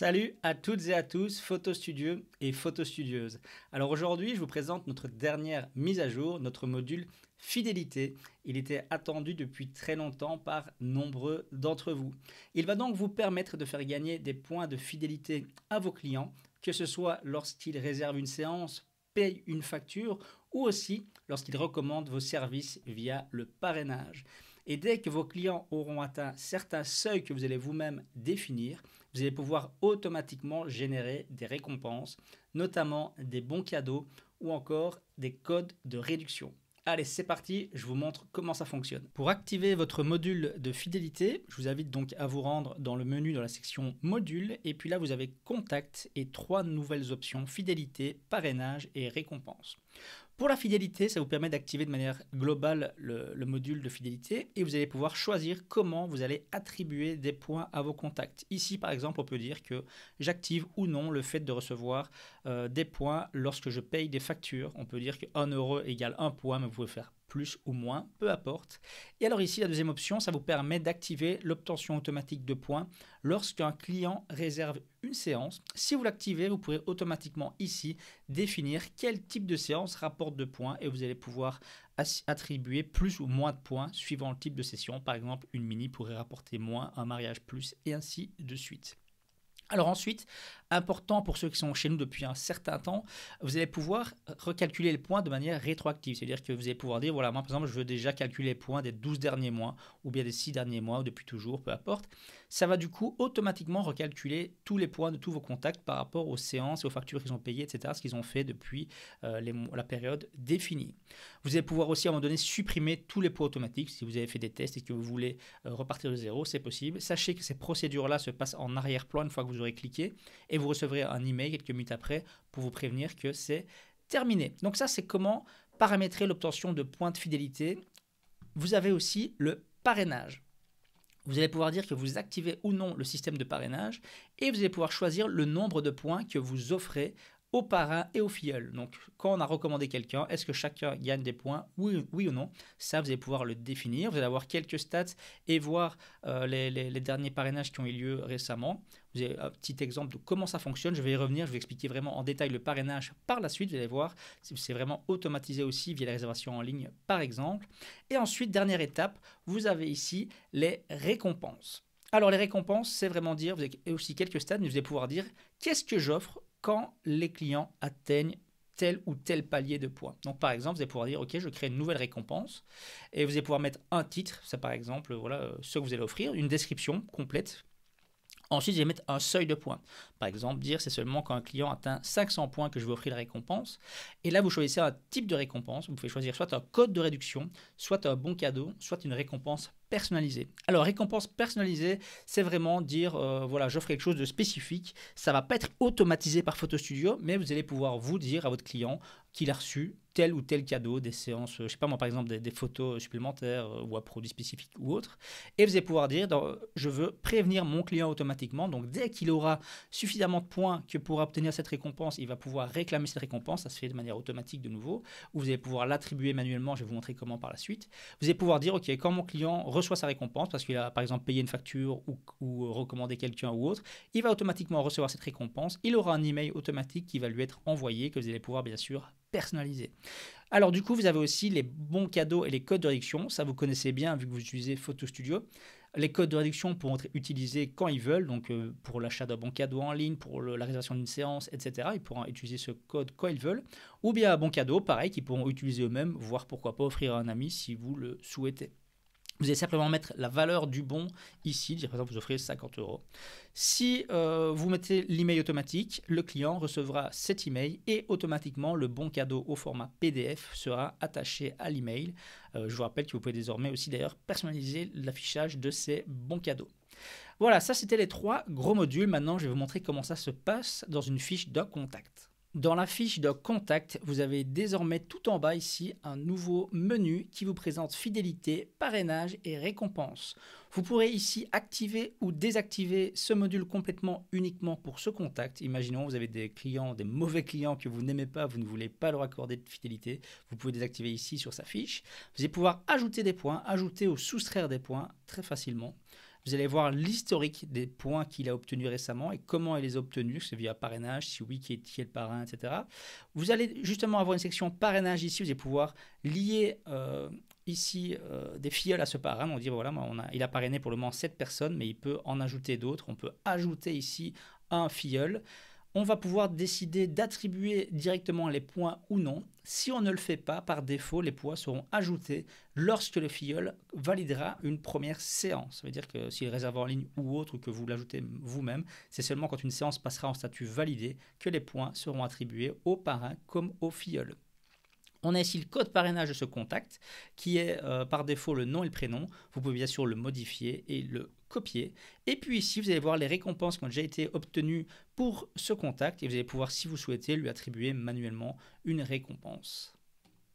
Salut à toutes et à tous, photostudieux et photostudieuses. Alors aujourd'hui, je vous présente notre dernière mise à jour, notre module fidélité. Il était attendu depuis très longtemps par nombreux d'entre vous. Il va donc vous permettre de faire gagner des points de fidélité à vos clients, que ce soit lorsqu'ils réservent une séance, payent une facture ou aussi lorsqu'ils recommandent vos services via le parrainage. Et dès que vos clients auront atteint certains seuils que vous allez vous-même définir, vous allez pouvoir automatiquement générer des récompenses, notamment des bons cadeaux ou encore des codes de réduction. Allez, c'est parti, je vous montre comment ça fonctionne. Pour activer votre module de fidélité, je vous invite donc à vous rendre dans le menu dans la section module et puis là vous avez contact et 3 nouvelles options, fidélité, parrainage et récompense. Pour la fidélité, ça vous permet d'activer de manière globale le module de fidélité et vous allez pouvoir choisir comment vous allez attribuer des points à vos contacts. Ici, par exemple, on peut dire que j'active ou non le fait de recevoir des points lorsque je paye des factures. On peut dire que 1 euro égale 1 point, mais vous pouvez faire plus ou moins, peu importe. Et alors ici, la deuxième option, ça vous permet d'activer l'obtention automatique de points lorsqu'un client réserve une séance. Si vous l'activez, vous pourrez automatiquement ici définir quel type de séance rapporte de points et vous allez pouvoir attribuer plus ou moins de points suivant le type de session. Par exemple, une mini pourrait rapporter moins, un mariage plus et ainsi de suite. Alors ensuite, important pour ceux qui sont chez nous depuis un certain temps, vous allez pouvoir recalculer les points de manière rétroactive. C'est-à-dire que vous allez pouvoir dire, voilà, moi par exemple, je veux déjà calculer les points des 12 derniers mois, ou bien des 6 derniers mois, ou depuis toujours, peu importe. Ça va du coup automatiquement recalculer tous les points de tous vos contacts par rapport aux séances et aux factures qu'ils ont payées, etc., ce qu'ils ont fait depuis la période définie. Vous allez pouvoir aussi à un moment donné supprimer tous les points automatiques. Si vous avez fait des tests et que vous voulez repartir de zéro, c'est possible. Sachez que ces procédures-là se passent en arrière-plan une fois que vous aurez cliqué et vous recevrez un email quelques minutes après pour vous prévenir que c'est terminé. Donc ça, c'est comment paramétrer l'obtention de points de fidélité. Vous avez aussi le parrainage. Vous allez pouvoir dire que vous activez ou non le système de parrainage et vous allez pouvoir choisir le nombre de points que vous offrez aux parrains et aux filleuls. Donc, quand on a recommandé quelqu'un, est-ce que chacun gagne des points, oui ou non? Ça, vous allez pouvoir le définir. Vous allez avoir quelques stats et voir les derniers parrainages qui ont eu lieu récemment. Vous avez un petit exemple de comment ça fonctionne. Je vais y revenir, je vais expliquer vraiment en détail le parrainage par la suite. Vous allez voir, c'est vraiment automatisé aussi via la réservation en ligne, par exemple. Et ensuite, dernière étape, vous avez ici les récompenses. Alors, les récompenses, c'est vraiment dire, vous avez aussi quelques stats, mais vous allez pouvoir dire qu'est-ce que j'offre quand les clients atteignent tel ou tel palier de points. Donc par exemple, vous allez pouvoir dire, ok, je crée une nouvelle récompense et vous allez pouvoir mettre un titre, ça par exemple, voilà ce que vous allez offrir, une description complète. Ensuite, je vais mettre un seuil de points. Par exemple, dire c'est seulement quand un client atteint 500 points que je vais offrir la récompense. Et là, vous choisissez un type de récompense. Vous pouvez choisir soit un code de réduction, soit un bon cadeau, soit une récompense personnalisée. Alors, récompense personnalisée, c'est vraiment dire, voilà, j'offre quelque chose de spécifique. Ça ne va pas être automatisé par Photostudio, mais vous allez pouvoir vous dire à votre client qu'il a reçu tel ou tel cadeau, des séances, je ne sais pas moi par exemple des photos supplémentaires ou un produit spécifique ou autre. Et vous allez pouvoir dire, je veux prévenir mon client automatiquement. Donc dès qu'il aura suffisamment de points que pour obtenir cette récompense, il va pouvoir réclamer cette récompense. Ça se fait de manière automatique de nouveau. Ou vous allez pouvoir l'attribuer manuellement. Je vais vous montrer comment par la suite. Vous allez pouvoir dire, ok, quand mon client reçoit sa récompense, parce qu'il a par exemple payé une facture ou recommandé quelqu'un ou autre, il va automatiquement recevoir cette récompense. Il aura un email automatique qui va lui être envoyé, que vous allez pouvoir bien sûr personnaliser. Alors du coup, vous avez aussi les bons cadeaux et les codes de réduction. Ça, vous connaissez bien vu que vous utilisez Photostudio. Les codes de réduction pourront être utilisés quand ils veulent, donc pour l'achat d'un bon cadeau en ligne, pour la réservation d'une séance, etc. Ils pourront utiliser ce code quand ils veulent. Ou bien un bon cadeau, pareil, qu'ils pourront utiliser eux-mêmes, voire pourquoi pas offrir à un ami si vous le souhaitez. Vous allez simplement mettre la valeur du bon ici, par exemple vous offrez 50 euros. Si vous mettez l'email automatique, le client recevra cet email et automatiquement le bon cadeau au format PDF sera attaché à l'email. Je vous rappelle que vous pouvez désormais aussi d'ailleurs personnaliser l'affichage de ces bons cadeaux. Voilà, ça c'était les 3 gros modules. Maintenant je vais vous montrer comment ça se passe dans une fiche de contact. Dans la fiche de contact, vous avez désormais tout en bas ici un nouveau menu qui vous présente fidélité, parrainage et récompense. Vous pourrez ici activer ou désactiver ce module complètement uniquement pour ce contact. Imaginons vous avez des clients, des mauvais clients que vous n'aimez pas, vous ne voulez pas leur accorder de fidélité. Vous pouvez désactiver ici sur sa fiche. Vous allez pouvoir ajouter des points, ajouter ou soustraire des points très facilement. Vous allez voir l'historique des points qu'il a obtenus récemment et comment il les a obtenus, c'est via parrainage, si oui, qui est le parrain, etc. Vous allez justement avoir une section parrainage ici, vous allez pouvoir lier ici des filleuls à ce parrain. On dit voilà, il a parrainé pour le moment 7 personnes, mais il peut en ajouter d'autres. On peut ajouter ici un filleul. On va pouvoir décider d'attribuer directement les points ou non. Si on ne le fait pas, par défaut, les points seront ajoutés lorsque le filleul validera une première séance. Ça veut dire que s'il est réservé en ligne ou autre, ou que vous l'ajoutez vous-même, c'est seulement quand une séance passera en statut validé que les points seront attribués au parrain comme au filleul. On a ici le code parrainage de ce contact qui est par défaut le nom et le prénom. Vous pouvez bien sûr le modifier et le copier. Et puis ici, vous allez voir les récompenses qui ont déjà été obtenues pour ce contact et vous allez pouvoir, si vous souhaitez, lui attribuer manuellement une récompense.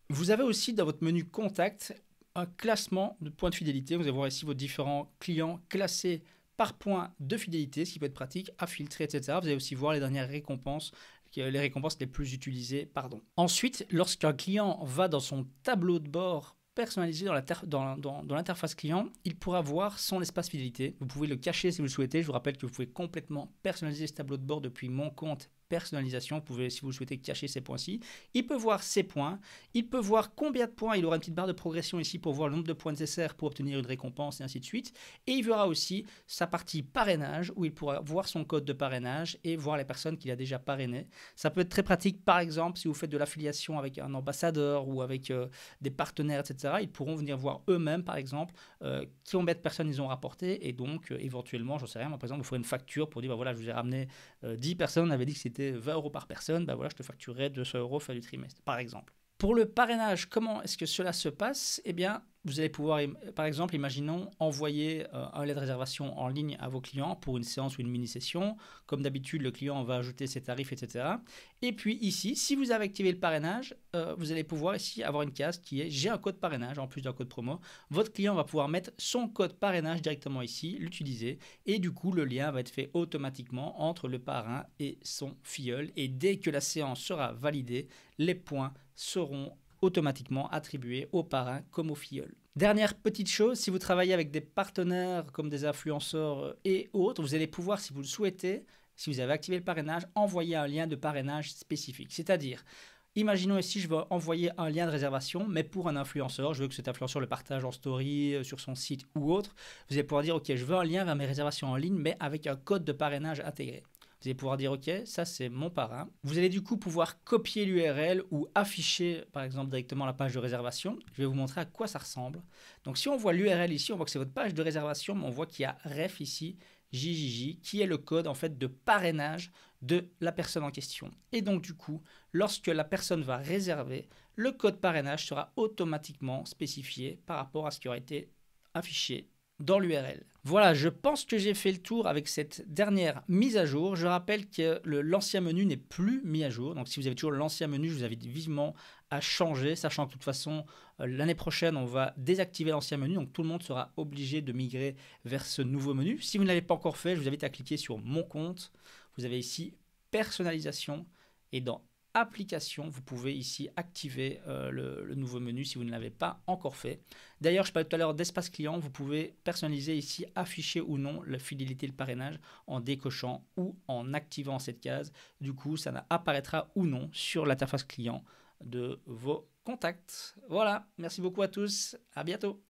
Vous avez aussi dans votre menu contact un classement de points de fidélité. Vous allez voir ici vos différents clients classés par point de fidélité, ce qui peut être pratique à filtrer, etc. Vous allez aussi voir les dernières récompenses, les récompenses les plus utilisées. Ensuite, lorsqu'un client va dans son tableau de bord personnalisé dans l'interface client, il pourra voir son espace fidélité. Vous pouvez le cacher si vous le souhaitez. Je vous rappelle que vous pouvez complètement personnaliser ce tableau de bord depuis mon compte personnalisation. Vous pouvez, si vous le souhaitez, cacher ces points-ci. Il peut voir ses points. Il peut voir combien de points. Il aura une petite barre de progression ici pour voir le nombre de points nécessaires pour obtenir une récompense et ainsi de suite. Et il verra aussi sa partie parrainage où il pourra voir son code de parrainage et voir les personnes qu'il a déjà parrainées. Ça peut être très pratique, par exemple, si vous faites de l'affiliation avec un ambassadeur ou avec des partenaires, etc. Ils pourront venir voir eux-mêmes, par exemple, combien de personnes ils ont rapporté et donc éventuellement, j'en sais rien, moi, par exemple, vous ferez une facture pour dire, bah, voilà, je vous ai ramené 10 personnes, on avait dit que c'était 20 € par personne, bah voilà, je te facturerai 200 € fin du trimestre, par exemple. Pour le parrainage, comment est-ce que cela se passe? Eh bien, vous allez pouvoir, par exemple, imaginons, envoyer un lien de réservation en ligne à vos clients pour une séance ou une mini-session. Comme d'habitude, le client va ajouter ses tarifs, etc. Et puis ici, si vous avez activé le parrainage, vous allez pouvoir ici avoir une case qui est « J'ai un code parrainage » en plus d'un code promo. Votre client va pouvoir mettre son code parrainage directement ici, l'utiliser. Et du coup, le lien va être fait automatiquement entre le parrain et son filleul. Et dès que la séance sera validée, les points seront automatiquement attribués au parrain comme au filleul. Dernière petite chose, si vous travaillez avec des partenaires comme des influenceurs et autres, vous allez pouvoir, si vous le souhaitez, si vous avez activé le parrainage, envoyer un lien de parrainage spécifique. C'est-à-dire, imaginons ici, je veux envoyer un lien de réservation, mais pour un influenceur, je veux que cet influenceur le partage en story, sur son site ou autre. Vous allez pouvoir dire, ok, je veux un lien vers mes réservations en ligne, mais avec un code de parrainage intégré. Vous allez pouvoir dire, ok, ça c'est mon parrain. Vous allez du coup pouvoir copier l'URL ou afficher par exemple directement la page de réservation. Je vais vous montrer à quoi ça ressemble. Donc si on voit l'URL ici, on voit que c'est votre page de réservation, mais on voit qu'il y a ref ici, JJJ, qui est le code en fait de parrainage de la personne en question. Et donc du coup, lorsque la personne va réserver, le code parrainage sera automatiquement spécifié par rapport à ce qui aura été affiché dans l'URL. Voilà, je pense que j'ai fait le tour avec cette dernière mise à jour. Je rappelle que l'ancien menu n'est plus mis à jour. Donc si vous avez toujours l'ancien menu, je vous invite vivement à changer, sachant que de toute façon, l'année prochaine, on va désactiver l'ancien menu. Donc tout le monde sera obligé de migrer vers ce nouveau menu. Si vous ne l'avez pas encore fait, je vous invite à cliquer sur Mon compte. Vous avez ici Personnalisation et dans Application, vous pouvez ici activer le nouveau menu si vous ne l'avez pas encore fait. D'ailleurs, je parlais tout à l'heure d'espace client, vous pouvez personnaliser ici, afficher ou non la fidélité et le parrainage en décochant ou en activant cette case. Du coup, ça apparaîtra ou non sur l'interface client de vos contacts. Voilà, merci beaucoup à tous, à bientôt.